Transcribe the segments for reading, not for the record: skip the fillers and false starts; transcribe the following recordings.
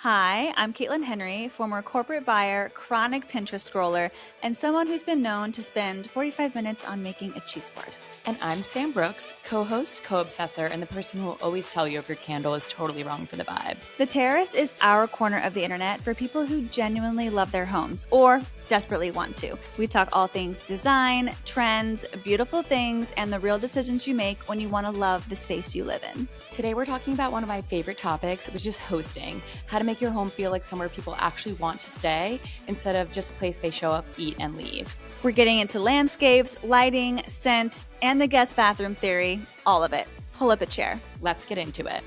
Hi, I'm Caitlin Henry, former corporate buyer, chronic Pinterest scroller, and someone who's been known to spend 45 minutes on making a cheese board. And I'm Sam Brooks, co-host, co-obsessor, and the person who will always tell you if your candle is totally wrong for the vibe. The Terraced is our corner of the internet for people who genuinely love their homes or desperately want to. We talk all things design, trends, beautiful things, and the real decisions you make when you want to love the space you live in. Today we're talking about one of my favorite topics, which is hosting. How to make your home feel like somewhere people actually want to stay instead of just a place they show up, eat, and leave. We're getting into landscapes, lighting, scent, and the guest bathroom theory, all of it. Pull up a chair. Let's get into it.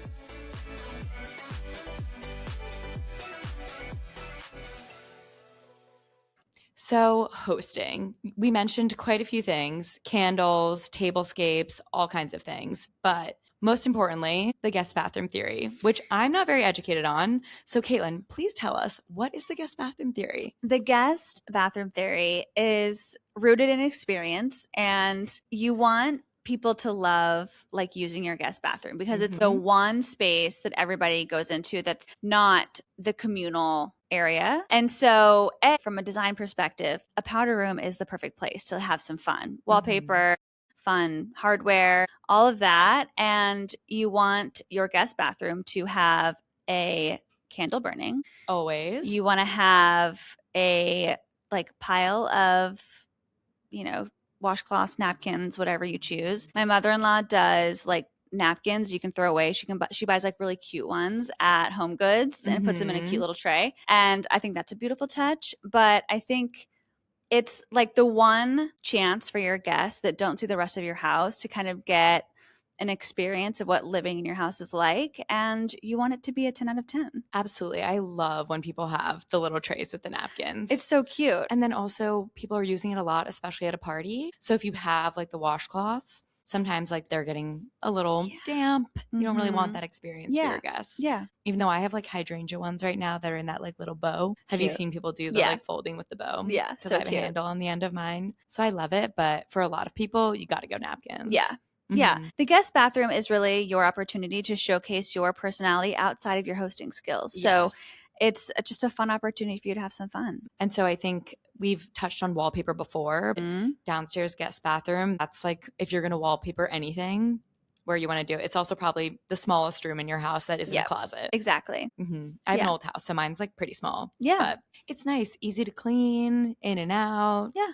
So hosting, we mentioned quite a few things, candles, tablescapes, all kinds of things, but most importantly, the guest bathroom theory, which I'm not very educated on. So Caitlin, please tell us, what is the guest bathroom theory? The guest bathroom theory is rooted in experience, and you want people to love like using your guest bathroom because it's the one space that everybody goes into that's not the communal area. And so from a design perspective, a powder room is the perfect place to have some fun. Wallpaper, fun hardware, all of that. And you want your guest bathroom to have a candle burning. Always. You want to have a like pile of, washcloths, napkins, whatever you choose. My mother-in-law does like napkins you can throw away. She buys like really cute ones at Home Goods and puts them in a cute little tray. And I think that's a beautiful touch. But I think it's like the one chance for your guests that don't see the rest of your house to kind of get an experience of what living in your house is like, and you want it to be a 10 out of 10. Absolutely. I love when people have the little trays with the napkins. It's so cute. And then also people are using it a lot, especially at a party. So if you have like the washcloths, sometimes like they're getting a little damp. You don't really want that experience for your guests. Yeah. Even though I have like hydrangea ones right now that are in that like little bow. Have you seen people do the like folding with the bow? Yeah. Because I have a handle on the end of mine. So I love it. But for a lot of people, you got to go napkins. Yeah. Yeah. The guest bathroom is really your opportunity to showcase your personality outside of your hosting skills. So it's just a fun opportunity for you to have some fun. And so I think we've touched on wallpaper before. Downstairs guest bathroom, that's like if you're going to wallpaper anything where you want to do it. It's also probably the smallest room in your house that isn't a closet. Exactly. I have an old house, so mine's like pretty small. Yeah. But it's nice, easy to clean, in and out. Yeah.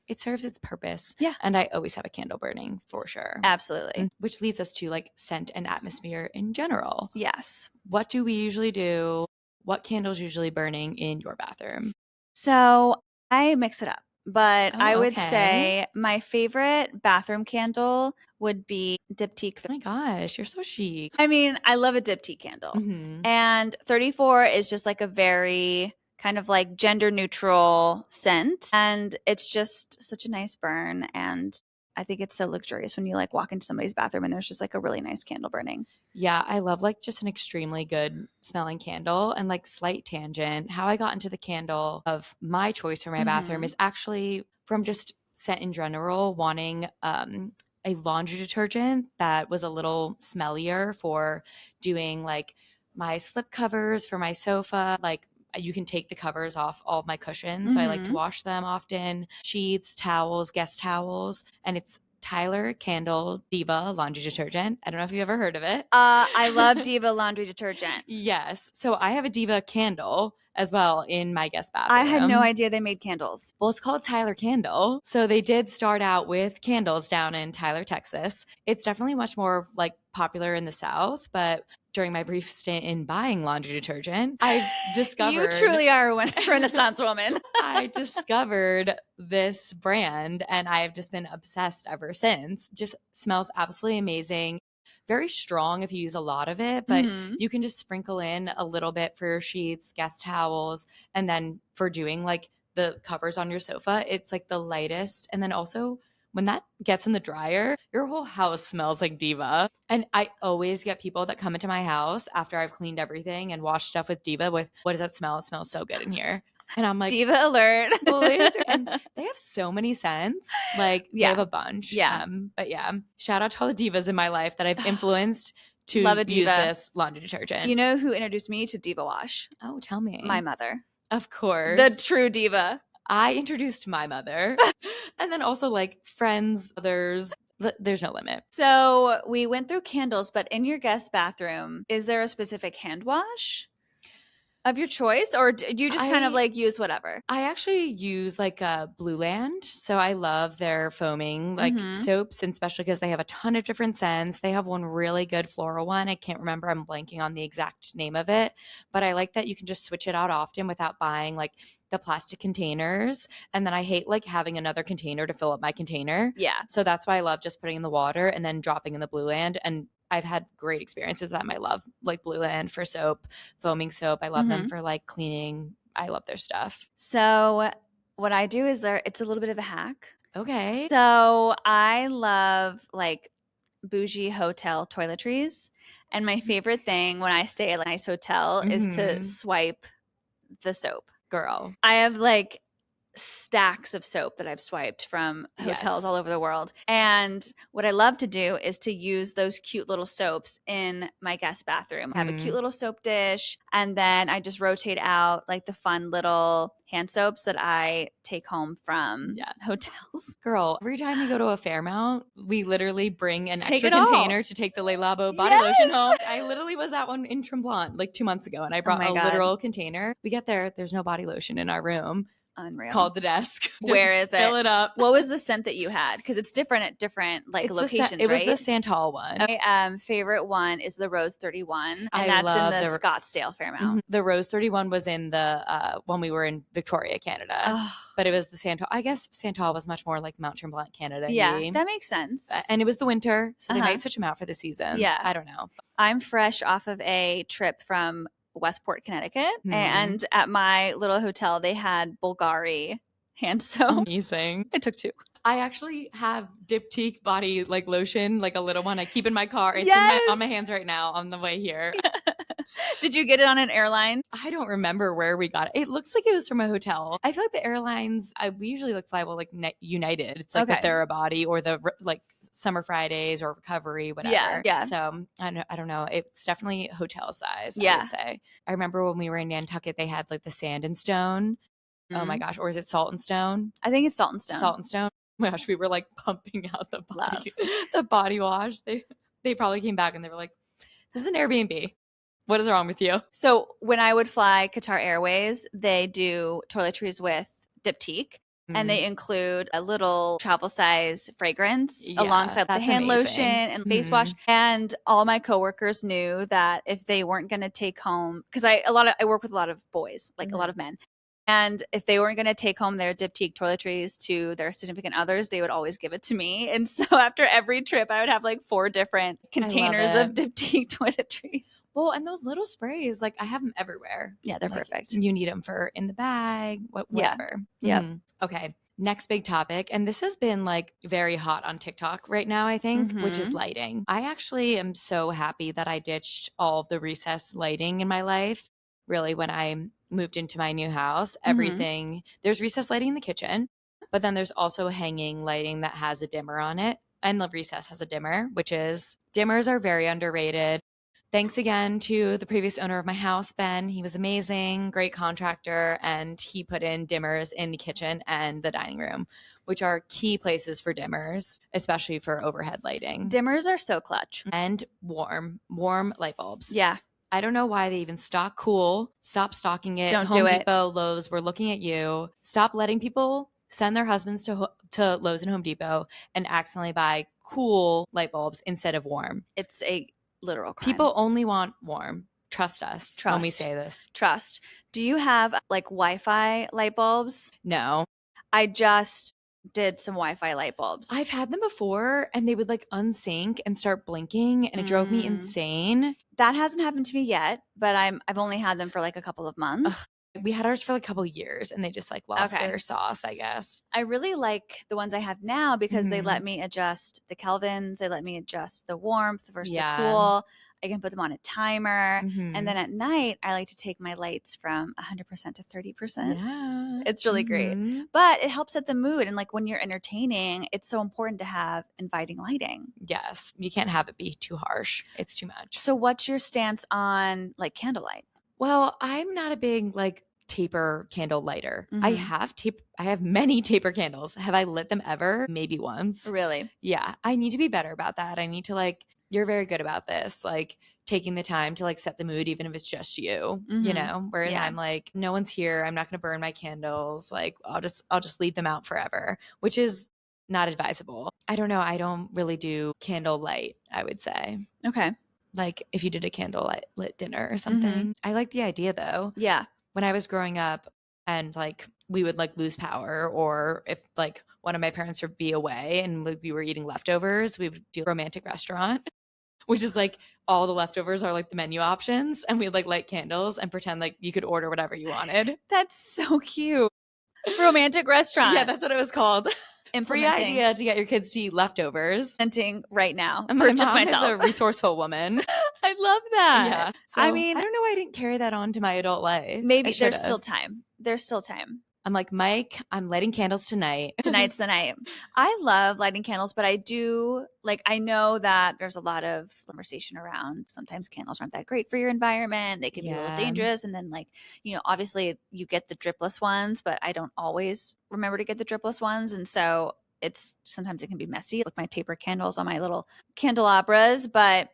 It serves its purpose. Yeah. And I always have a candle burning for sure. Absolutely. Which leads us to like scent and atmosphere in general. Yes. What do we usually do? What candles usually burning in your bathroom? So I mix it up, but I would say my favorite bathroom candle would be diptyque. Oh my gosh, you're so chic. I mean, I love a diptyque candle. And 34 is just like a very kind of like gender neutral scent. And it's just such a nice burn. And I think it's so luxurious when you like walk into somebody's bathroom and there's just like a really nice candle burning. Yeah, I love like just an extremely good smelling candle. And like slight tangent, how I got into the candle of my choice for my bathroom is actually from just scent in general, wanting a laundry detergent that was a little smellier for doing like my slip covers for my sofa. Like you can take the covers off all of my cushions. So I like to wash them often. Sheets, towels, guest towels. And it's Tyler Candle Diva laundry detergent. I don't know if you've ever heard of it. I love Diva laundry detergent. Yes. So I have a Diva candle as well in my guest bathroom. I had no idea they made candles. Well, it's called Tyler Candle. So they did start out with candles down in Tyler, Texas. It's definitely much more like popular in the South, but during my brief stint in buying laundry detergent, I discovered— You truly are a Renaissance woman. I discovered this brand and I've just been obsessed ever since. Just smells absolutely amazing. Very strong if you use a lot of it, but you can just sprinkle in a little bit for your sheets, guest towels, and then for doing like the covers on your sofa, it's like the lightest. And then also when that gets in the dryer, your whole house smells like Diva. And I always get people that come into my house after I've cleaned everything and washed stuff with Diva with, what does that smell? It smells so good in here. And I'm like, Diva alert. And they have so many scents. Like, they have a bunch. Yeah. But yeah, shout out to all the divas in my life that I've influenced to Love a use Diva. this laundry detergent. You know who introduced me to Diva Wash? Oh, tell me. My mother. Of course. The true diva. I introduced my mother. And then also like friends, others. There's no limit. So we went through candles, but in your guest bathroom, is there a specific hand wash of your choice, or do you just kind of like use whatever? I actually use like a Blue Land. So I love their foaming like soaps, and especially because they have a ton of different scents. They have one really good floral one. I can't remember. I'm blanking on the exact name of it, but I like that you can just switch it out often without buying like the plastic containers. And then I hate like having another container to fill up my container. Yeah. So that's why I love just putting in the water and then dropping in the Blue Land. And I've had great experiences with them. I love like Blue Land for soap, foaming soap. I love them for like cleaning. I love their stuff. So what I do is it's a little bit of a hack. Okay. So I love like bougie hotel toiletries. And my favorite thing when I stay at a nice hotel is to swipe the soap. Girl. I have like stacks of soap that I've swiped from hotels all over the world. And what I love to do is to use those cute little soaps in my guest bathroom. I have a cute little soap dish, and then I just rotate out like the fun little hand soaps that I take home from hotels. Girl, every time we go to a Fairmount, we literally bring an extra container to take the Le Labo body lotion home. I literally was at one in Tremblant like 2 months ago, and I brought a literal container. We get there, there's no body lotion in our room. Unreal. Called the desk. Where is it? Fill it up. What was the scent that you had? Because it's different at different like locations, It was right? the Santal one. My favorite one is the Rose 31, and that's in the Scottsdale Fairmount. The Rose 31 was in the when we were in Victoria, Canada. But it was the Santal. I guess Santal was much more like Mount Tremblant, Canada. Yeah, that makes sense. And it was the winter, so they might switch them out for the season. Yeah. I don't know. I'm fresh off of a trip from Westport, Connecticut, and at my little hotel they had Bulgari hand soap. Amazing. I took 2. I actually have Diptyque body like lotion, like a little one I keep in my car. It's on my hands right now on the way here. Did you get it on an airline? I don't remember where we got it. It looks like it was from a hotel. I feel like the airlines, we usually like fly like United. It's like the Therabody or the like Summer Fridays or Recovery, whatever. Yeah. So I don't know. It's definitely hotel size, I would say. I remember when we were in Nantucket, they had like the Sand and Stone. Oh my gosh. Or is it Salt and Stone? I think it's Salt and Stone. Salt and Stone. Oh my gosh, we were like pumping out the body wash. They probably came back and they were like, this is an Airbnb. What is wrong with you? So when I would fly Qatar Airways, they do toiletries with Diptyque. And they include a little travel size fragrance alongside the hand lotion and face wash. And all my coworkers knew that if they weren't going to take home, because I work with a lot of boys, like a lot of men. And if they weren't going to take home their Diptyque toiletries to their significant others, they would always give it to me. And so after every trip, I would have like 4 different containers of Diptyque toiletries. Well, and those little sprays, like I have them everywhere. Yeah, they're perfect. You need them for in the bag, whatever. Yeah. Okay. Next big topic. And this has been like very hot on TikTok right now, I think, which is lighting. I actually am so happy that I ditched all of the recessed lighting in my life. Really, when I moved into my new house, everything, there's recessed lighting in the kitchen, but then there's also hanging lighting that has a dimmer on it. And the recess has a dimmer, dimmers are very underrated. Thanks again to the previous owner of my house, Ben. He was amazing, great contractor, and he put in dimmers in the kitchen and the dining room, which are key places for dimmers, especially for overhead lighting. Dimmers are so clutch. And warm light bulbs. Yeah. I don't know why they even stock Cool. Stop stocking it. Don't Home do it. Depot, Lowe's, we're looking at you. Stop letting people send their husbands to Lowe's and Home Depot and accidentally buy Cool light bulbs instead of warm. It's a literal crime. People only want warm. Trust us when we say this. Trust. Do you have like Wi-Fi light bulbs? No. I just did some Wi-Fi light bulbs. I've had them before and they would like unsync and start blinking and it drove me insane. That hasn't happened to me yet, but I've only had them for like a couple of months. We had ours for like a couple years and they just like lost Okay. their sauce, I guess. I really like the ones I have now because they Mhm. let me adjust the kelvins. They let me adjust the warmth versus the Yeah. cool. I can put them on a timer. Mhm. And then at night, I like to take my lights from 100% to 30%. Yeah. It's really great. Mhm. But it helps set the mood. And like when you're entertaining, it's so important to have inviting lighting. Yes. You can't have it be too harsh. It's too much. So what's your stance on like candlelight? Well, I'm not a big like taper candle lighter. I Mhm. have many taper candles. Have I lit them ever? Maybe once. Really? Yeah. I need to be better about that. I need to like, you're very good about this, like taking the time to like set the mood, even if it's just you, you Mhm. know? Whereas Yeah. I'm like, no one's here. I'm not going to burn my candles. Like I'll just leave them out forever, which is not advisable. I don't know. I don't really do candle light, I would say. Okay. Like if you did a candle lit dinner or something. I like the idea though. Yeah. When I was growing up and like we would like lose power, or if like one of my parents would be away and we were eating leftovers, we would do a romantic restaurant, which is like all the leftovers are like the menu options, and we'd like light candles and pretend like you could order whatever you wanted. That's so cute. Romantic restaurant. Yeah, that's what it was called. Free Implementing. idea to get your kids to eat leftovers. Implementing right now And for my just mom is a myself. resourceful woman. I love that. Yeah. So I mean, I don't know why I didn't carry that on to my adult life. maybe I there's should've. still time. There's still time. I'm like, Mike, I'm lighting candles tonight. Tonight's the night. I love lighting candles, but I do like, I know that there's a lot of conversation around sometimes candles aren't that great for your environment. They can be a little Yeah. dangerous. And then, like, you know, obviously you get the dripless ones, but I don't always remember to get the dripless ones. And so it's sometimes it can be messy with my taper candles on my little candelabras. But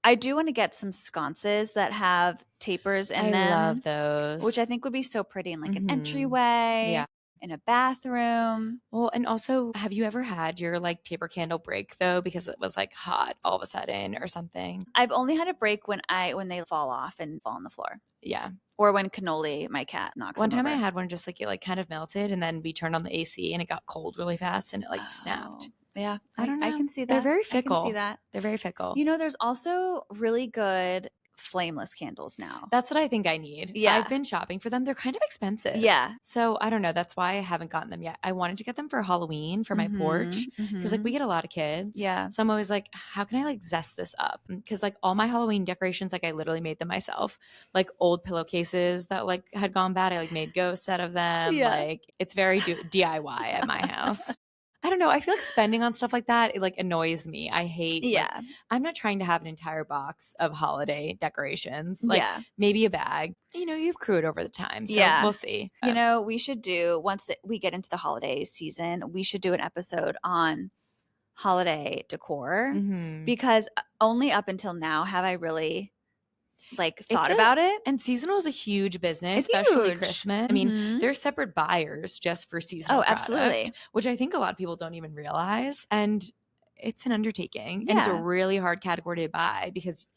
I do want to get some sconces that have tapers in I them, love those. which I think would be so pretty in like an Mhm. entryway, Yeah. in a bathroom. Well, and also, have you ever had your like taper candle break though because it was like hot all of a sudden or something? I've only had a break when they fall off and fall on the floor, Yeah. or when Cannoli, my cat, knocks One them time over. I had one just like it like kind of melted, and then we turned on the AC and it got cold really fast and it like snapped. Oh, yeah, I don't know. I can see that. They're very I can fickle. see that. They're very fickle. You know, there's also really good flameless candles now. That's what I think I need. Yeah. I've been shopping for them. They're kind of expensive. Yeah. So I don't know. That's why I haven't gotten them yet. I wanted to get them for Halloween for my porch because like we get a lot of kids. Yeah. So I'm always like, how can I like zest this up? Because like all my Halloween decorations, like I literally made them myself. Like old pillowcases that like had gone bad. I like made ghosts out of them. Yeah. Like it's very DIY at my house. I don't know. I feel like spending on stuff like that, it like annoys me. I hate. Yeah. Like, I'm not trying to have an entire box of holiday decorations. Like Yeah. maybe a bag. You know, you accrue it over the time. So Yeah. we'll see. You know, we should do, once we get into the holiday season, we should do an episode on holiday decor, Mhm. because only up until now have I really like thought It's about it. And seasonal is a huge business, It's especially huge. Christmas. I mean, Mhm. there's separate buyers just for seasonal Oh, product, absolutely. which I think a lot of people don't even realize. And it's an undertaking. And it's a Yeah. really hard category to buy because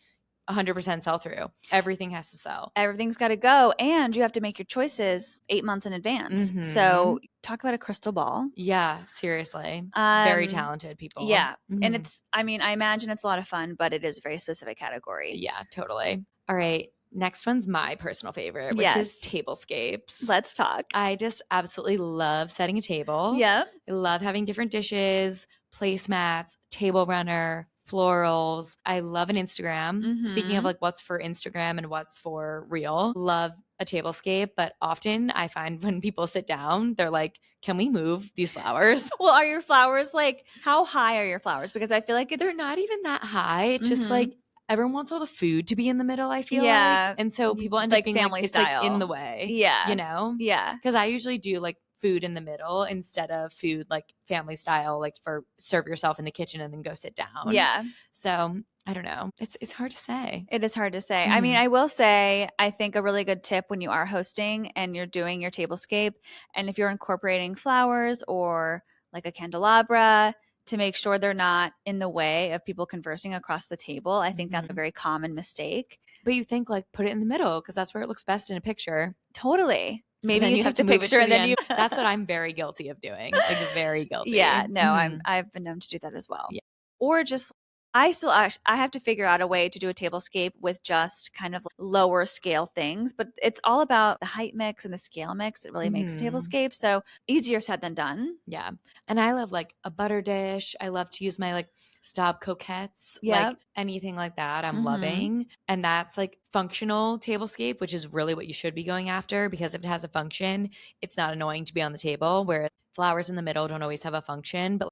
100% sell through. Everything has to sell. Everything's got to go, and you have to make your choices 8 months in advance. Mhm. So talk about a crystal ball. Yeah, seriously. Very talented people. Yeah. And Mhm. it's, I mean, I imagine it's a lot of fun, but it is a very specific category. Yeah, totally. All right. Next one's my personal favorite, which is tablescapes. Let's talk. I just absolutely love setting a table. Yep. I love having different dishes, placemats, table runner, florals. I love an Instagram. Speaking of Mhm. like what's for Instagram and what's for real, love a tablescape. But often I find when people sit down, they're like, can we move these flowers? Well, are your flowers like, how high are your flowers? Because I feel like it's, They're not even that high. It's just Mhm. like everyone wants all the food to be in the middle, I feel Yeah. like. And so people end Like up being family like, it's like in style. the way. Yeah. You know? Yeah. Because I usually do like food in the middle instead of food like family style, like for serve yourself in the kitchen and then go sit down. Yeah. So I don't know. It's hard to say. It is hard to say. I mean, Mhm. I will say, I think a really good tip when you are hosting and you're doing your tablescape, and if you're incorporating flowers or like a candelabra, to make sure they're not in the way of people conversing across the table. I think that's a Mhm. very common mistake. But you think like put it in the middle because that's where it looks best in a picture. Totally. But Maybe then you have took the move it picture to and the then you. end. That's what I'm very guilty of doing. Like very guilty. Yeah. No, Mhm. I've been known to do that as well. Yeah. Or just I have to figure out a way to do a tablescape with just kind of lower scale things, but it's all about the height mix and the scale mix that really makes a tablescape. So easier said than done. Yeah. And I love like a butter dish. I love to use my like Staub coquettes, like anything like that. I'm loving. And that's like functional tablescape, which is really what you should be going after, because if it has a function, it's not annoying to be on the table, where flowers in the middle don't always have a function. But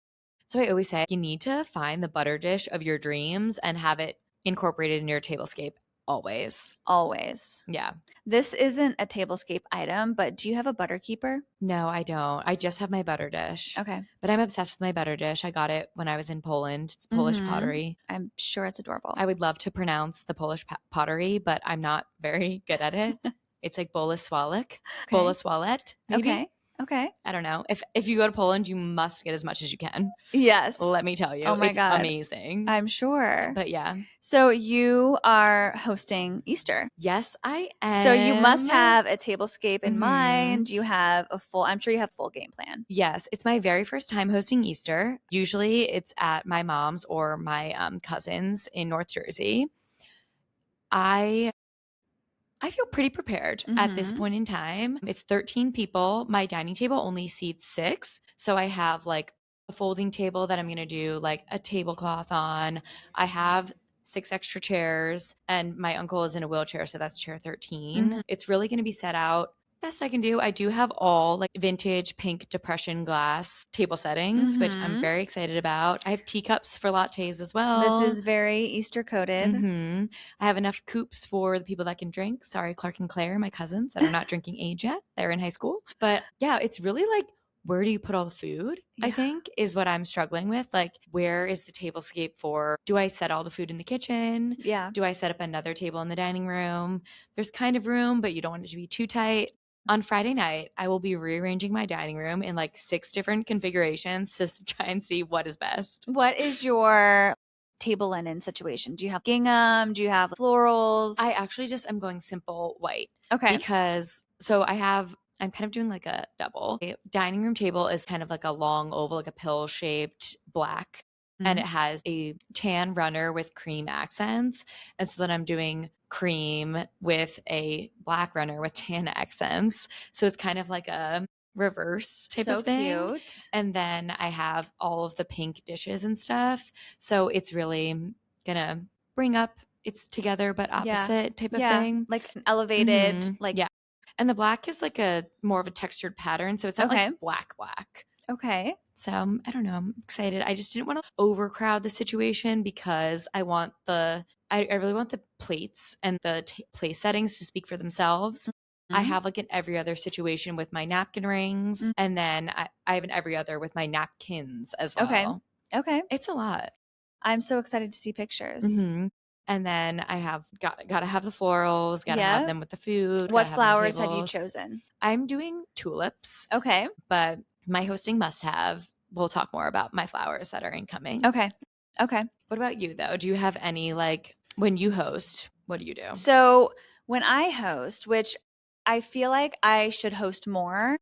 so I always say you need to find the butter dish of your dreams and have it incorporated in your tablescape always. Always. Yeah. This isn't a tablescape item, but do you have a butter keeper? No, I don't. I just have my butter dish. Okay. But I'm obsessed with my butter dish. I got it when I was in Poland. It's Polish pottery. I'm sure it's adorable. I would love to pronounce the Polish pottery, but I'm not very good at it. It's like boleswalek, boleswalet, maybe. Okay. I don't know. If you go to Poland, you must get as much as you can. Yes. Let me tell you. Oh my it's God. amazing. I'm sure. But yeah. So you are hosting Easter. Yes, I am. So you must have a tablescape in mind. You have I'm sure you have a full game plan. Yes. It's my very first time hosting Easter. Usually it's at my mom's or my cousin's in North Jersey. I feel pretty prepared at this point in time. It's 13 people. My dining table only seats 6. So I have like a folding table that I'm going to do like a tablecloth on. I have 6 extra chairs, and my uncle is in a wheelchair, so that's chair 13. It's really going to be set out best I can do. I do have all like vintage pink depression glass table settings, which I'm very excited about. I have teacups for lattes as well. This is very Easter coated. I have enough coupes for the people that can drink. Sorry, Clark and Claire, my cousins that are not drinking age yet. They're in high school. But yeah, it's really like, where do you put all the food? I think is what I'm struggling with. Like, where is the tablescape for? Do I set all the food in the kitchen? Yeah. Do I set up another table in the dining room? There's kind of room, but you don't want it to be too tight. On Friday night, I will be rearranging my dining room in like 6 different configurations to try and see what is best. What is your table linen situation? Do you have gingham? Do you have florals? I actually just am going simple white. Okay. Because I'm kind of doing like a double. A dining room table is kind of like a long oval, like a pill shaped black. And it has a tan runner with cream accents. And so then I'm doing cream with a black runner with tan accents. So it's kind of like a reverse type of thing. So cute. And then I have all of the pink dishes and stuff. So it's really gonna bring up it's together but opposite type of thing. Like an elevated, yeah. And the black is like a more of a textured pattern. So it's not like black. Okay. So I don't know. I'm excited. I just didn't want to overcrowd the situation because I want I really want the plates and the place settings to speak for themselves. I have like an every other situation with my napkin rings, and then I have an every other with my napkins as well. Okay. It's a lot. I'm so excited to see pictures. And then I have gotta have the florals, gotta have them with the food. What flowers have you chosen? I'm doing tulips. Okay. But my hosting must have, we'll talk more about my flowers that are incoming. Okay. What about you though? Do you have any, like, when you host, what do you do? So when I host, which I feel like I should host more,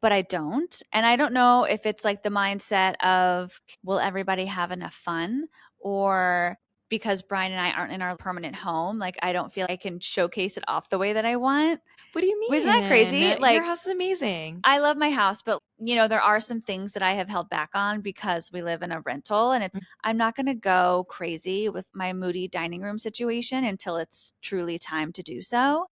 but I don't. And I don't know if it's like the mindset of, will everybody have enough fun? Or because Brian and I aren't in our permanent home, like I don't feel like I can showcase it off the way that I want. What do you mean? Isn't that crazy? Like, your house is amazing. I love my house, but there are some things that I have held back on because we live in a rental, and I'm not going to go crazy with my moody dining room situation until it's truly time to do so.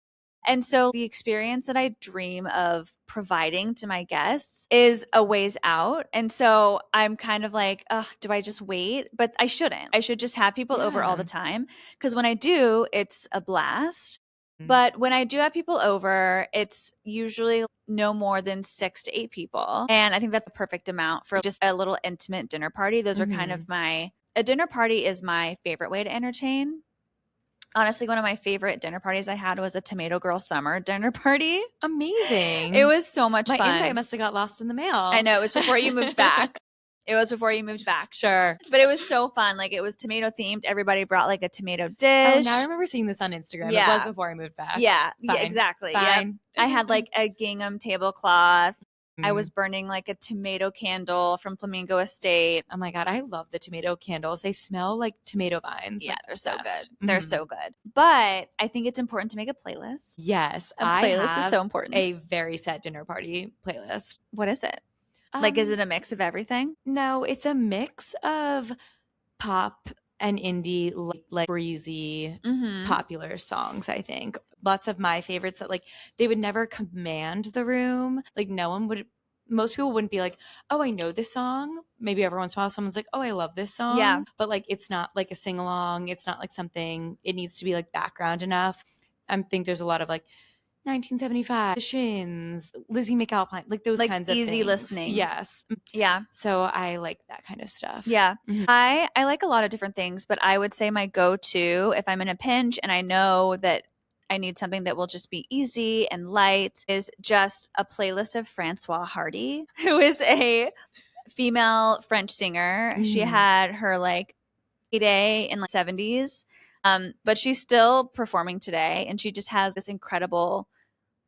And so the experience that I dream of providing to my guests is a ways out. And so I'm kind of like, do I just wait? But I shouldn't. I should just have people over all the time. Because when I do, it's a blast. But when I do have people over, it's usually no more than 6 to 8 people. And I think that's the perfect amount for just a little intimate dinner party. Those are kind of a dinner party is my favorite way to entertain. Honestly, one of my favorite dinner parties I had was a Tomato Girl Summer dinner party. Amazing. It was so much fun. My invite must have got lost in the mail. I know. It was before you moved back. Sure. But it was so fun. Like, it was tomato themed. Everybody brought like a tomato dish. Oh, now I remember seeing this on Instagram. Yeah. It was before I moved back. Yeah. Yeah, exactly. Fine. Yep. I had like a gingham tablecloth. I was burning like a tomato candle from Flamingo Estate. Oh my God, I love the tomato candles. They smell like tomato vines. Yeah, like they're so best. good. They're so good. But I think it's important to make a playlist. Yes, A I playlist is have so important. a very set dinner party playlist. What is it? Like, is it a mix of everything? No, it's a mix of pop and indie, like breezy, popular songs, I think. Lots of my favorites that like they would never command the room. Like most people wouldn't be like, oh, I know this song. Maybe every once in a while someone's like, oh, I love this song. Yeah. But like it's not like a sing-along. It's not like something, it needs to be like background enough. I think there's a lot of like 1975, The Shins, Lizzie McAlpine, like those like kinds of easy things. listening. Yes. Yeah. So I like that kind of stuff. Yeah. I like a lot of different things, but I would say my go-to if I'm in a pinch and I know that I need something that will just be easy and light is just a playlist of Francois Hardy, who is a female French singer. She had her like heyday in the 70s. But she's still performing today and she just has this incredible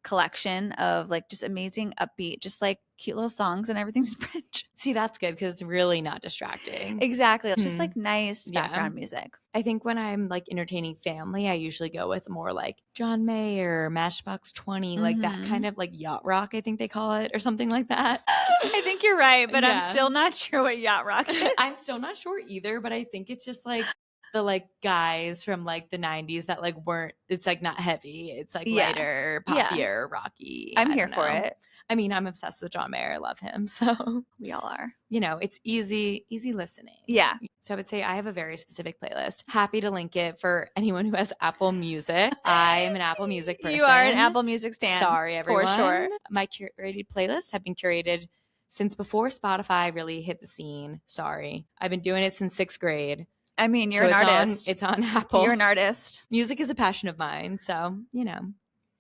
collection of like just amazing upbeat, just like cute little songs and everything's in French. See, that's good because it's really not distracting. Exactly. It's just like nice background music. I think when I'm like entertaining family, I usually go with more like John Mayer, Matchbox 20, like that kind of like yacht rock, I think they call it, or something like that. I think you're right, but I'm still not sure what yacht rock is. I'm still not sure either, but I think it's just like the like guys from like the 90s that like weren't, it's like not heavy, it's like lighter, poppier, rocky. I'm here for it. I mean, I'm obsessed with John Mayer. I love him. So we all are. You know, it's easy listening. Yeah. So I would say I have a very specific playlist. Happy to link it for anyone who has Apple Music. I am an Apple Music person. You are an Apple Music stan. Sorry, everyone. For sure. My curated playlists have been curated since before Spotify really hit the scene. Sorry. I've been doing it since 6th grade. I mean, you're an artist. It's on Apple. You're an artist. Music is a passion of mine. So, you know.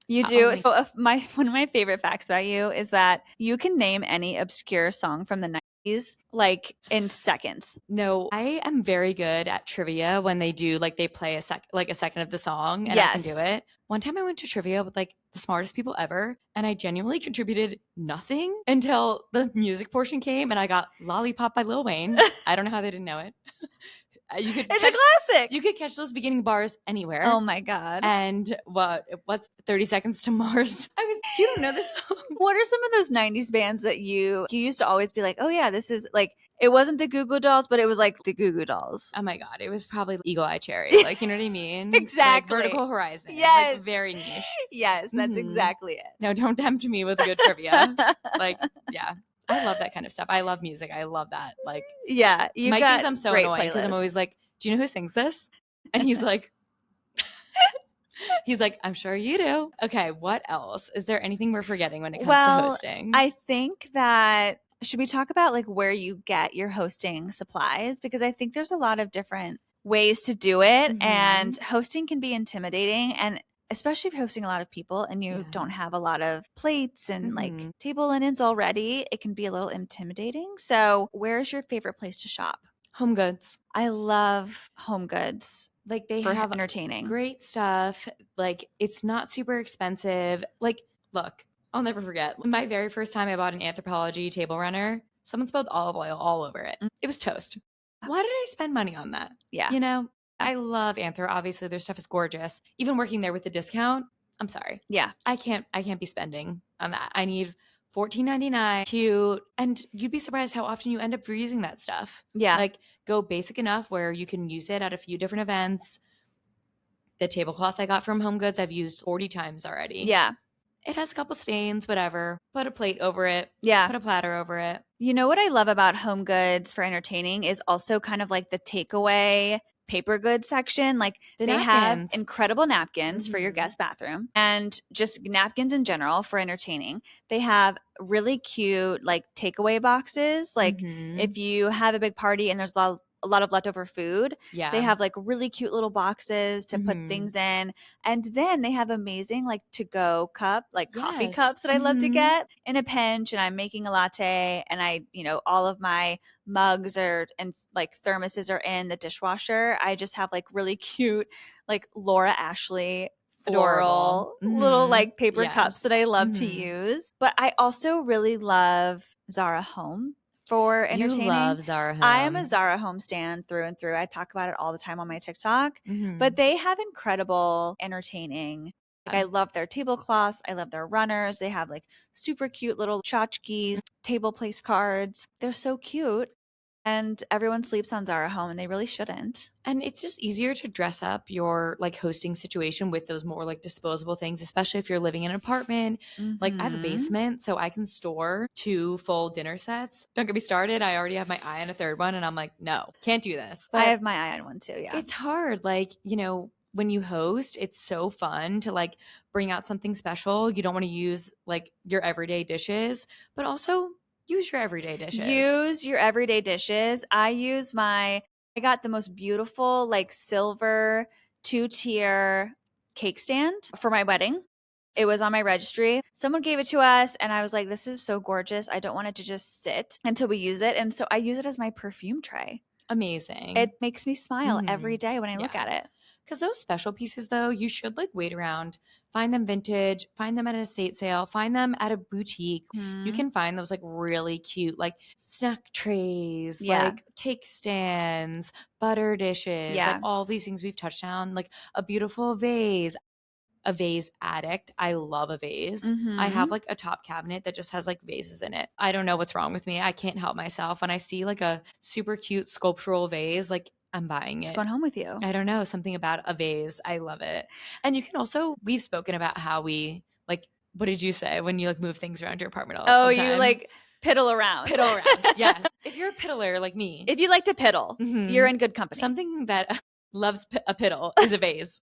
You do. So one of my favorite facts about you is that you can name any obscure song from the 90s like in seconds. No, I am very good at trivia when they do like they play a second of the song and I can do it. One time I went to trivia with like the smartest people ever and I genuinely contributed nothing until the music portion came and I got Lollipop by Lil Wayne. I don't know how they didn't know it. It's a classic. You could catch those beginning bars anywhere. Oh my God. And what's 30 Seconds to Mars? You don't know this song. What are some of those 90s bands that you used to always be like, oh yeah, this is like, it wasn't the Goo Goo Dolls, but it was like the Goo Goo Dolls. Oh my God. It was probably Eagle Eye Cherry. Like, you know what I mean? Exactly. Like Vertical Horizon. Yes. Like very niche. Yes, that's exactly it. No, don't tempt me with good trivia. Like, yeah. I love that kind of stuff. I love music. I love that. Like, yeah, Mike thinks I'm so annoying because I'm always like, do you know who sings this? And he's like, I'm sure you do. Okay, what else? Is there anything we're forgetting when it comes to hosting? I think that should we talk about like where you get your hosting supplies? Because I think there's a lot of different ways to do it and hosting can be intimidating and especially if you're hosting a lot of people and you don't have a lot of plates and like table linens already, it can be a little intimidating. So where's your favorite place to shop? Home Goods. I love Home Goods. Like they have entertaining. Great stuff. Like it's not super expensive. Like, look, I'll never forget. My very first time I bought an Anthropologie table runner, someone spilled olive oil all over it. It was toast. Why did I spend money on that? Yeah. You know? I love Anthro. Obviously, their stuff is gorgeous. Even working there with the discount, I'm sorry. Yeah. I can't be spending on that. I need $14.99, cute. And you'd be surprised how often you end up reusing that stuff. Yeah. Like go basic enough where you can use it at a few different events. The tablecloth I got from Home Goods, I've used 40 times already. Yeah. It has a couple stains, whatever. Put a plate over it. Yeah. Put a platter over it. You know what I love about Home Goods for entertaining is also kind of like the takeaway paper goods section. Like they have incredible napkins for your guest bathroom and just napkins in general for entertaining. They have really cute like takeaway boxes. Like if you have a big party and there's a lot of leftover food, they have like really cute little boxes to put things in. And then they have amazing like to-go cup, like coffee cups that I love to get in a pinch. And I'm making a latte and I, all of my mugs and like thermoses are in the dishwasher. I just have like really cute, like Laura Ashley floral little like paper cups that I love to Mm-hmm. use. But I also really love Zara Home for entertaining. You love Zara Home. I am a Zara Home stan through and through. I talk about it all the time on my TikTok. Mm-hmm. But they have incredible entertaining. Like, I love their tablecloths. I love their runners. They have like super cute little tchotchkes, table place cards. They're so cute. And everyone sleeps on Zara Home and they really shouldn't. And it's just easier to dress up your like hosting situation with those more like disposable things, especially if you're living in an apartment. Like I have a basement, so I can store 2 full dinner sets. Don't get me started. I already have my eye on a third one and I'm like, no, can't do this. But I have my eye on one too, yeah. it's hard. Like, you know, when you host, it's so fun to like bring out something special. You don't want to use like your everyday dishes, but also use your everyday dishes. Use your everyday dishes. I got the most beautiful like silver 2-tier cake stand for my wedding. It was on my registry. Someone gave it to us and I was like, this is so gorgeous. I don't want it to just sit until we use it. And so I use it as my perfume tray. Amazing. It makes me smile every day when I look at it. Because those special pieces, though, you should like wait around, find them vintage, find them at an estate sale, find them at a boutique. You can find those like really cute, like snack trays, like cake stands, butter dishes, like all these things we've touched on, like a beautiful vase. A vase addict. I love a vase. I have like a top cabinet that just has like vases in it. I don't know what's wrong with me. I can't help myself. When I see like a super cute sculptural vase, like I'm buying it. It's going home with you. I don't know. Something about a vase. I love it. And you can also, we've spoken about how we like, what did you say when you like move things around your apartment all the time? You like piddle around. Piddle around. Yes. If you're a piddler like me. If you like to piddle, you're in good company. Something that loves a piddle is a vase.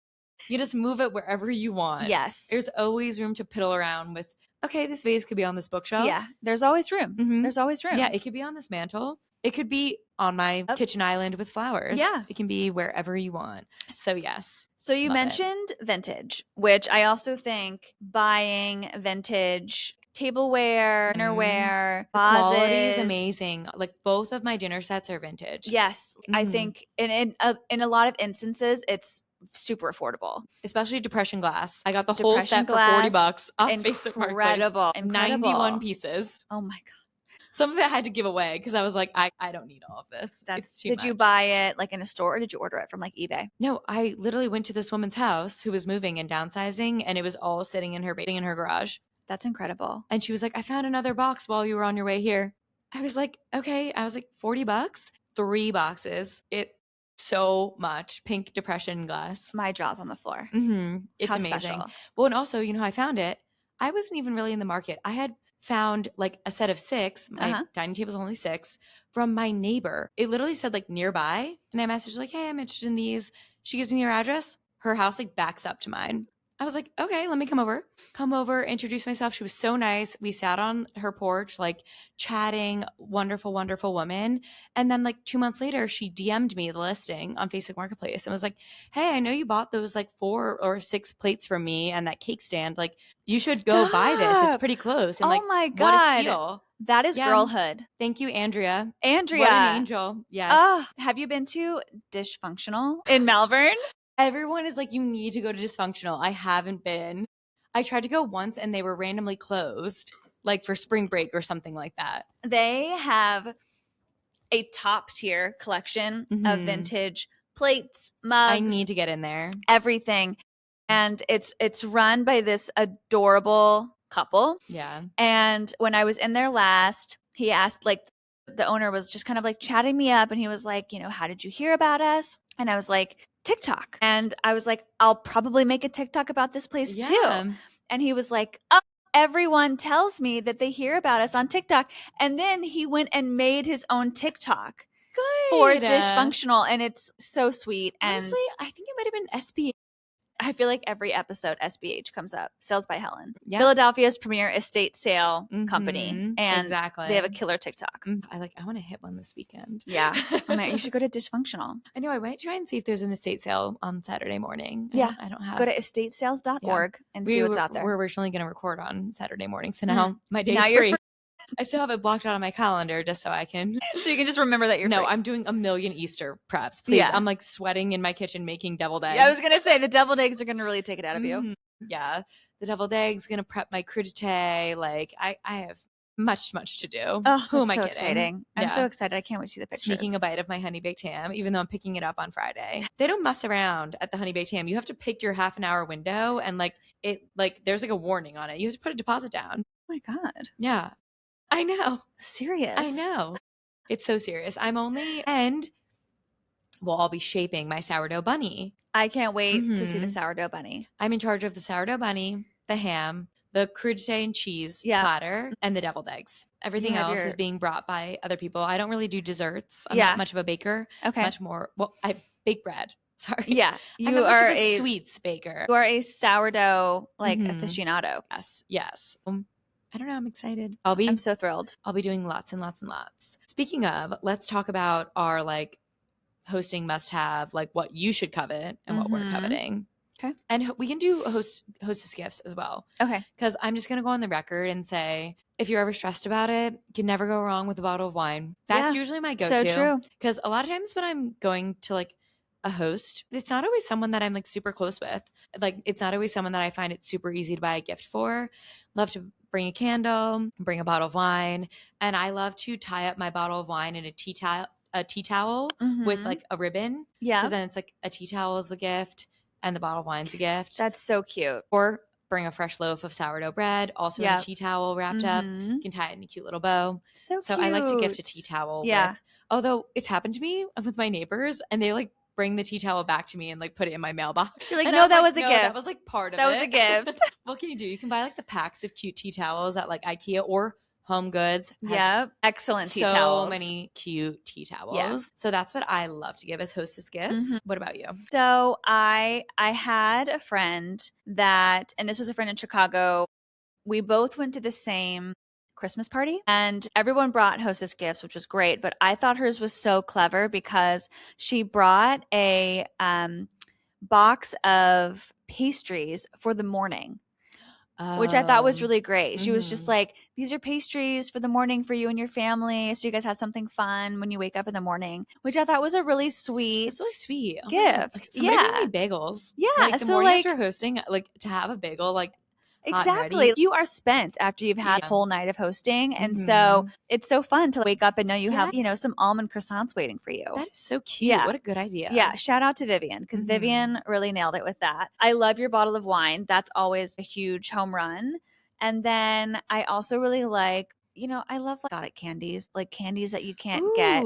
You just move it wherever you want. Yes. There's always room to piddle around with, okay, this vase could be on this bookshelf. Yeah. There's always room. There's always room. Yeah. It could be on this mantle. It could be on my kitchen island with flowers. Yeah. It can be wherever you want. So yes. So you mentioned vintage, which I also think buying vintage tableware, dinnerware, vases. The quality is amazing. Like both of my dinner sets are vintage. Yes. I think in a lot of instances, it's super affordable. Especially depression glass. I got the whole set for $40 off Facebook Marketplace. Incredible. 91 pieces. Oh my God. Some of it I had to give away because I was like, I don't need all of this. It's too much. Did you buy it like in a store or did you order it from like eBay? No, I literally went to this woman's house who was moving and downsizing, and it was all sitting in her garage. That's incredible. And she was like, I found another box while you were on your way here. I was like, okay. I was like, $40? 3 boxes. So much pink depression glass. My jaw's on the floor. It's How amazing. Special. Well, and also, you know, I found it. I wasn't even really in the market. I had found like a set of 6. My dining table is only 6 from my neighbor. It literally said like nearby. And I messaged like, hey, I'm interested in these. She gives me her address. Her house like backs up to mine. I was like, okay, let me come over, introduce myself. She was so nice. We sat on her porch, like chatting, wonderful, wonderful woman. And then like 2 months later, she DM'd me the listing on Facebook Marketplace and was like, hey, I know you bought those like 4 or 6 plates from me and that cake stand. Like you should go buy this. It's pretty close. And oh like, my God. What a steal. That is girlhood. Thank you, Andrea. What an angel. Yes. Have you been to Dishfunctional in Malvern? Everyone is like, you need to go to Dysfunctional. I haven't been. I tried to go once and they were randomly closed, like for spring break or something like that. They have a top tier collection of vintage plates, mugs. I need to get in there. Everything. And it's run by this adorable couple. Yeah. And when I was in there last, he asked, like, the owner was just kind of like chatting me up and he was like, you know, how did you hear about us? And I was like, TikTok. And I was like, I'll probably make a TikTok about this place too. And he was like, oh, everyone tells me that they hear about us on TikTok. And then he went and made his own TikTok for Dishfunctional. And it's so sweet. Honestly, I think it might have been SB. I feel like every episode SBH comes up. Sales by Helen. Yep. Philadelphia's premier estate sale company. And they have a killer TikTok. I want to hit one this weekend. Yeah. You should go to Dishfunctional. I know. I might try and see if there's an estate sale on Saturday morning. Yeah. I don't have. Go to estatesales.org and see what's out there. We're originally going to record on Saturday morning. So now my day's free. I still have it blocked out on my calendar just so I can. So you can just remember that you're No, free. I'm doing a million Easter preps. Please. Yeah. I'm like sweating in my kitchen making deviled eggs. Yeah, I was going to say the deviled eggs are going to really take it out of you. Yeah. The deviled eggs, going to prep my crudité. Like I have much to do. Oh, Who am that's I so kidding? exciting. I'm so excited. I can't wait to see the pictures. Sneaking a bite of my honey baked ham, even though I'm picking it up on Friday. They don't mess around at the honey baked ham. You have to pick your half an hour window, and there's like a warning on it. You have to put a deposit down. Oh my God. Yeah. I know. Serious. I know. It's so serious. And I'll be shaping my sourdough bunny. I can't wait to see the sourdough bunny. I'm in charge of the sourdough bunny, the ham, the crudité and cheese platter, and the deviled eggs. Everything else is being brought by other people. I don't really do desserts. I'm not much of a baker. Okay. Much more. Well, I bake bread. Sorry. Yeah. You are a sweets baker. You are a sourdough aficionado. Yes. I don't know. I'm excited. I'm so thrilled. I'll be doing lots and lots and lots. Speaking of, let's talk about our hosting must have, what you should covet and what we're coveting. Okay. And we can do hostess gifts as well. Okay. Because I'm just going to go on the record and say, if you're ever stressed about it, you can never go wrong with a bottle of wine. That's usually my go-to. So true. Because a lot of times when I'm going to a host, it's not always someone that I'm super close with. It's not always someone that I find it super easy to buy a gift for. Love to bring a candle, bring a bottle of wine. And I love to tie up my bottle of wine in a tea towel with a ribbon. Yeah. Because then it's a tea towel is the gift and the bottle of wine's a gift. That's so cute. Or bring a fresh loaf of sourdough bread, also in a tea towel wrapped up. You can tie it in a cute little bow. So cute. I like to gift a tea towel. Yeah. Although it's happened to me with my neighbors and they bring the tea towel back to me and put it in my mailbox. You're like, no, that was a gift. That was part of it. That was a gift. What can you do? You can buy the packs of cute tea towels at IKEA or Home Goods. Yeah, excellent tea towels. So many cute tea towels. Yeah. So that's what I love to give as hostess gifts. What about you? So I had a friend that, and this was a friend in Chicago. We both went to the same Christmas party and everyone brought hostess gifts, which was great. But I thought hers was so clever because she brought a box of pastries for the morning. Which I thought was really great. She was just like, these are pastries for the morning for you and your family. So you guys have something fun when you wake up in the morning, which I thought was a really sweet gift. Somebody bring me bagels. Yeah. The morning after hosting, to have a bagel, exactly. You are spent after you've had a whole night of hosting. And so it's so fun to wake up and know you have, some almond croissants waiting for you. That is so cute. Yeah. What a good idea. Yeah. Shout out to Vivian because Vivian really nailed it with that. I love your bottle of wine. That's always a huge home run. And then I also really like, I love exotic candies, candies that you can't get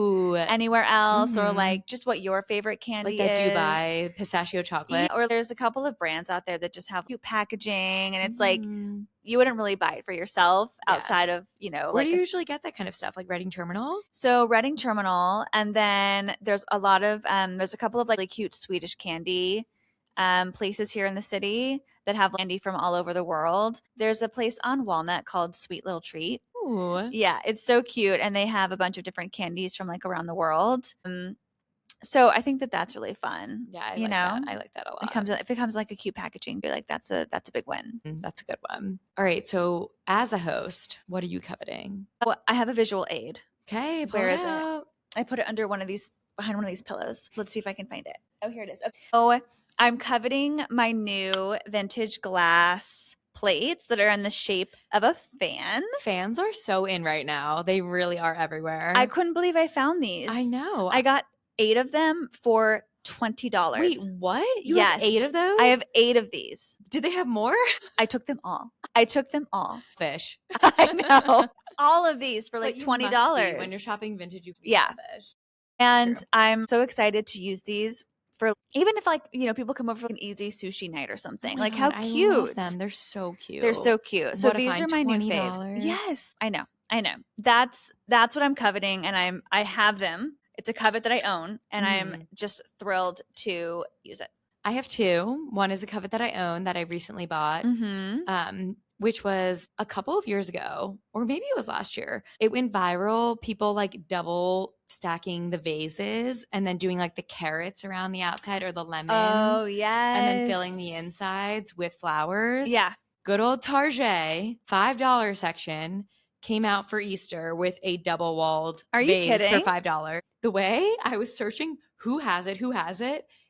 anywhere else or just what your favorite candy is. Dubai pistachio chocolate. Or there's a couple of brands out there that just have cute packaging and it's you wouldn't really buy it for yourself outside of, Where do you usually get that kind of stuff? Reading Terminal? So Reading Terminal. And then there's a lot of, there's a couple of really cute Swedish candy places here in the city that have candy from all over the world. There's a place on Walnut called Sweet Little Treat. Ooh. Yeah, it's so cute. And they have a bunch of different candies from around the world. So I think that that's really fun. Yeah, I like that a lot. If it comes a cute packaging, be that's a big win. That's a good one. All right. So as a host, what are you coveting? Well, I have a visual aid. Okay. Where is it? I put it under behind one of these pillows. Let's see if I can find it. Oh, here it is. Okay. Oh, I'm coveting my new vintage glass plates that are in the shape of a fan. Fans are so in right now. They really are everywhere. I couldn't believe I found these. I know. I got 8 of them for $20. Wait, what? You have 8 of those? I have 8 of these. Did they have more? I took them all. Fish. I know. All of these for $20. When you're shopping vintage, you can be fish. And I'm so excited to use these for even if people come over for an easy sushi night or something. Oh how cute. I love them. They're so cute. They're so cute. So these are my new faves. Yes, I know. That's what I'm coveting and I have them. It's a covet that I own and I'm just thrilled to use it. I have 2. One is a covet that I own that I recently bought. Which was a couple of years ago, or maybe it was last year. It went viral. People double stacking the vases and then doing the carrots around the outside or the lemons. Oh, yes. And then filling the insides with flowers. Yeah. Good old Target, $5 section. came out for Easter with a double-walled Are you vase for kidding? $5. The way I was searching who has it,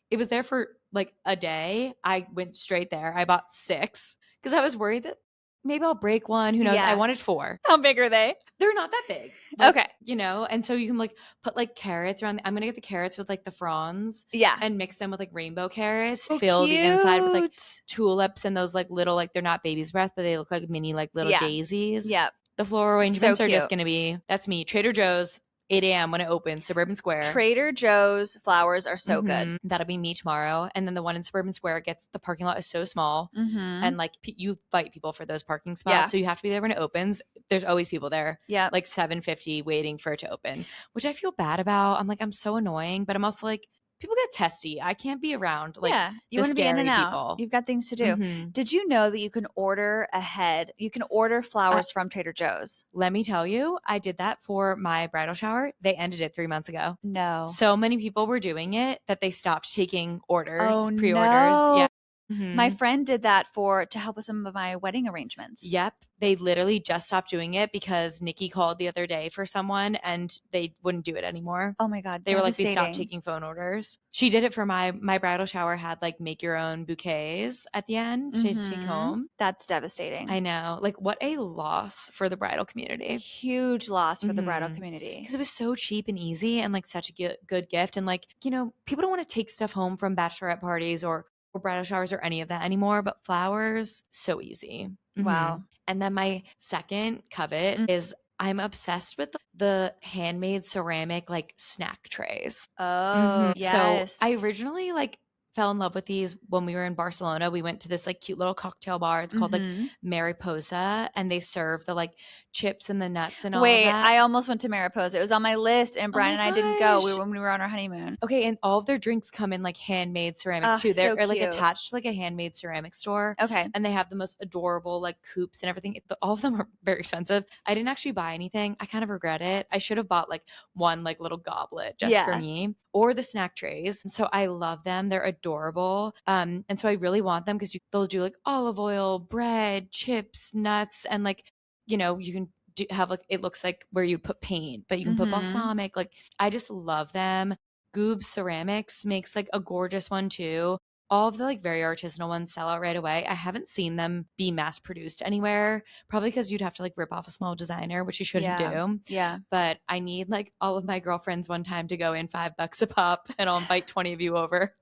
it was there for like a day. I went straight there. I bought 6 because I was worried that maybe I'll break one. Who knows? I Yeah. wanted 4. How big are they? They're not that big. Like, Okay. you know, and so you can like put like carrots around. I'm going to get the carrots with like the fronds Yeah. and mix them with like rainbow carrots. So fill the inside with like cute. tulips and those like little, like they're not baby's breath, but they look like mini like little Yeah. daisies. Yep. The floral arrangements So are just cute. going to be, that's me. Trader Joe's, 8 a.m. when it opens, Suburban Square. Trader Joe's flowers are so good. That'll be me tomorrow. And then the one in Suburban Square the parking lot is so small. And like you fight people for those parking spots. Yeah. So you have to be there when it opens. There's always people there. Yeah. Like 7:50 waiting for it to open, which I feel bad about. I'm like, I'm so annoying, but I'm also like, people get testy. I can't be around like you want to be in and out. people. You've got things to do. Did you know that you can order ahead? You can order flowers from Trader Joe's. Let me tell you, I did that for my bridal shower. They ended it 3 months ago. No. So many people were doing it that they stopped taking orders, pre-orders. No. Yeah. My friend did that to help with some of my wedding arrangements. Yep. They literally just stopped doing it because Nikki called the other day for someone and they wouldn't do it anymore. Oh my God. They were like, they stopped taking phone orders. She did it for my bridal shower, had like make your own bouquets at the end to take home. That's devastating. I know. Like what a loss for the bridal community. Huge loss for the bridal community. Because it was so cheap and easy and like such a good gift. And like, you know, people don't want to take stuff home from bachelorette parties or bridal showers or any of that anymore, but flowers, so easy. Wow. And then my second covet is I'm obsessed with the handmade ceramic like snack trays. Oh, yes. So I originally like fell in love with these when we were in Barcelona. We went to this like cute little cocktail bar. It's called like Mariposa, and they serve the like chips and the nuts and all Wait, of that. I almost went to Mariposa. It was on my list, and Brian and I didn't go when we were on our honeymoon. Okay, and all of their drinks come in like handmade ceramics too. They're like attached to like a handmade ceramic store. Okay. And they have the most adorable like coupes and everything. All of them are very expensive. I didn't actually buy anything. I kind of regret it. I should have bought like one like little goblet just for me, or the snack trays. So I love them. They're adorable. And so I really want them because they'll do like olive oil, bread, chips, nuts, and like, you know, you can have like, it looks like where you put paint, but you can put balsamic. Like I just love them. Goob Ceramics makes like a gorgeous one too. All of the like very artisanal ones sell out right away. I haven't seen them be mass produced anywhere, probably because you'd have to like rip off a small designer, which you shouldn't do. Yeah. But I need like all of my girlfriends one time to go in $5 a pop, and I'll invite 20 of you over.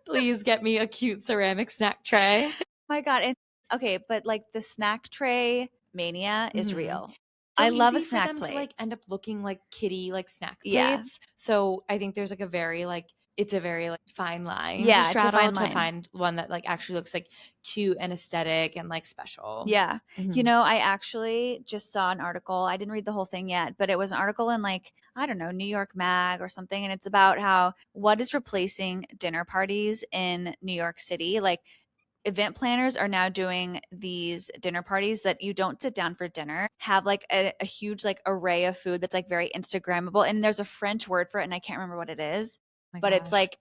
Please get me a cute ceramic snack tray. My God. Okay, but like the snack tray mania is real. So I love a snack snack plate. To like end up looking like kitty like snack plates. So I think there's like it's a very like fine line. Yeah, to it's a fine line. To find one that like actually looks like cute and aesthetic and like special. Yeah. You know, I actually just saw an article. I didn't read the whole thing yet, but it was an article in like, I don't know, New York Mag or something. And it's about what is replacing dinner parties in New York City. Like event planners are now doing these dinner parties that you don't sit down for dinner, have like a huge like array of food that's like very Instagrammable. And there's a French word for it and I can't remember what it is, but it's like,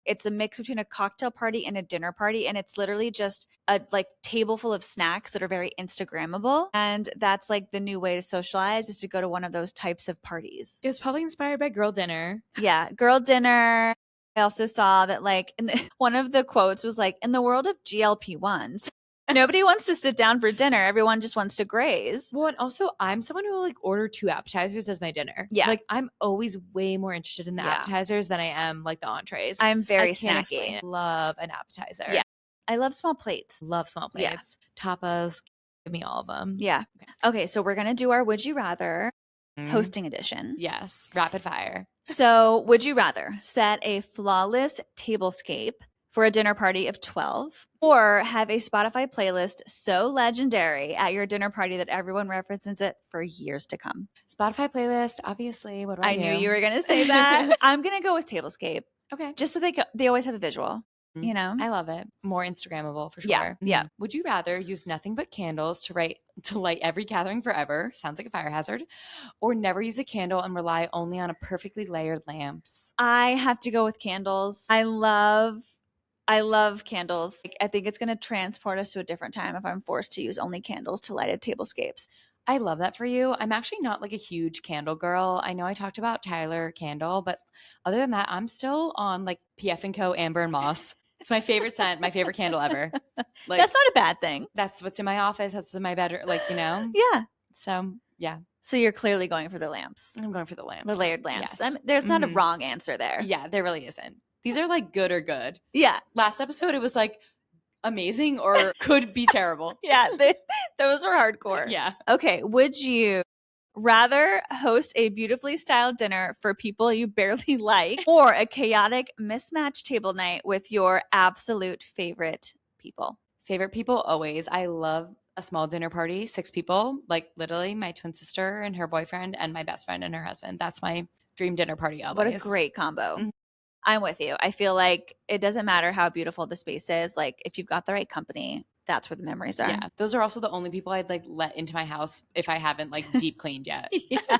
it's a mix between a cocktail party and a dinner party. And it's literally just a like table full of snacks that are very Instagrammable. And that's like the new way to socialize, is to go to one of those types of parties. It was probably inspired by Girl Dinner. Yeah. Girl Dinner. I also saw that like one of the quotes was like, in the world of GLP-1s, nobody wants to sit down for dinner. Everyone just wants to graze. Well, and also I'm someone who will like order 2 appetizers as my dinner. Yeah. Like I'm always way more interested in the appetizers than I am like the entrees. I'm very snacky. Love an appetizer. Yeah. I love small plates. Love small plates. Yeah. Tapas. Give me all of them. Yeah. Okay. So we're going to do our Would You Rather hosting edition. Yes. Rapid fire. So would you rather set a flawless tablescape for a dinner party of 12, or have a Spotify playlist so legendary at your dinner party that everyone references it for years to come? Spotify playlist, obviously. What about you? I knew you were going to say that. I'm going to go with tablescape. Okay. Just so they always have a visual. You know, I love it. More Instagrammable for sure. Yeah. Yeah. Would you rather use nothing but candles to light every gathering forever? Sounds like a fire hazard. Or never use a candle and rely only on a perfectly layered lamps? I have to go with candles. I love candles. I think it's going to transport us to a different time if I'm forced to use only candles to lighted tablescapes. I love that for you. I'm actually not like a huge candle girl. I know I talked about Tyler Candle, but other than that, I'm still on like PF & Co. Amber and Moss. It's my favorite scent, my favorite candle ever. Like That's not a bad thing. that's what's in my office. That's in my bedroom. Like, Yeah. So yeah, So you're clearly going for the lamps. I'm going for the lamps. The layered lamps. Yes. There's not a wrong answer there. Yeah, there really isn't. These are like good or good. Yeah. Last episode, it was like amazing or could be terrible. Yeah. Those were hardcore. Yeah. Okay. Would you rather host a beautifully styled dinner for people you barely like or a chaotic mismatched table night with your absolute favorite people? Favorite people always. I love a small dinner party, 6 people, like literally my twin sister and her boyfriend and my best friend and her husband. That's my dream dinner party always. What a great combo. I'm with you. I feel like it doesn't matter how beautiful the space is. Like if you've got the right company, that's where the memories are. Yeah. Those are also the only people I'd like let into my house if I haven't like deep cleaned yet. Yeah.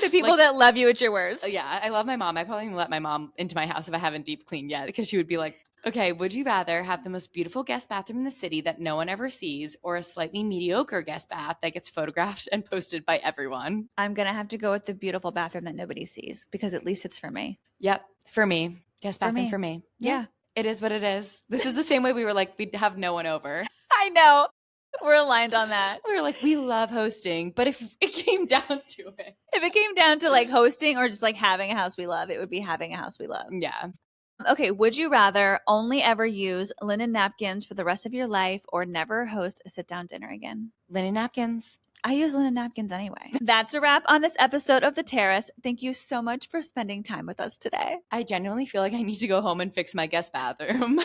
The people that love you at your worst. Yeah. I love my mom. I probably wouldn't let my mom into my house if I haven't deep cleaned yet because she would be like, okay, would you rather have the most beautiful guest bathroom in the city that no one ever sees or a slightly mediocre guest bath that gets photographed and posted by everyone? I'm going to have to go with the beautiful bathroom that nobody sees because at least it's for me. Yep. For me. Guest bathroom for me. Yeah. It is what it is. This is the same way we were like, we'd have no one over. I know. We're aligned on that. We were like, we love hosting, but if it came down to it. If it came down to like hosting or just like having a house we love, it would be having a house we love. Yeah. Okay, would you rather only ever use linen napkins for the rest of your life or never host a sit-down dinner again? Linen napkins. I use linen napkins anyway. That's a wrap on this episode of The Terrace. Thank you so much for spending time with us today. I genuinely feel like I need to go home and fix my guest bathroom.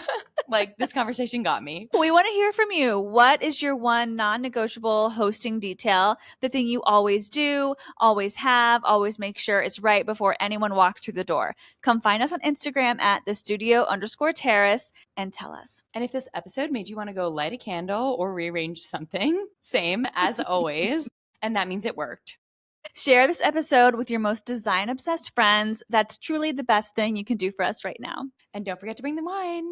Like this conversation got me. We want to hear from you. What is your one non-negotiable hosting detail? The thing you always do, always have, always make sure it's right before anyone walks through the door. Come find us on Instagram at @thestudio_terrace and tell us. And if this episode made you want to go light a candle or rearrange something, same as always. And that means it worked. Share this episode with your most design-obsessed friends. That's truly the best thing you can do for us right now. And don't forget to bring the wine.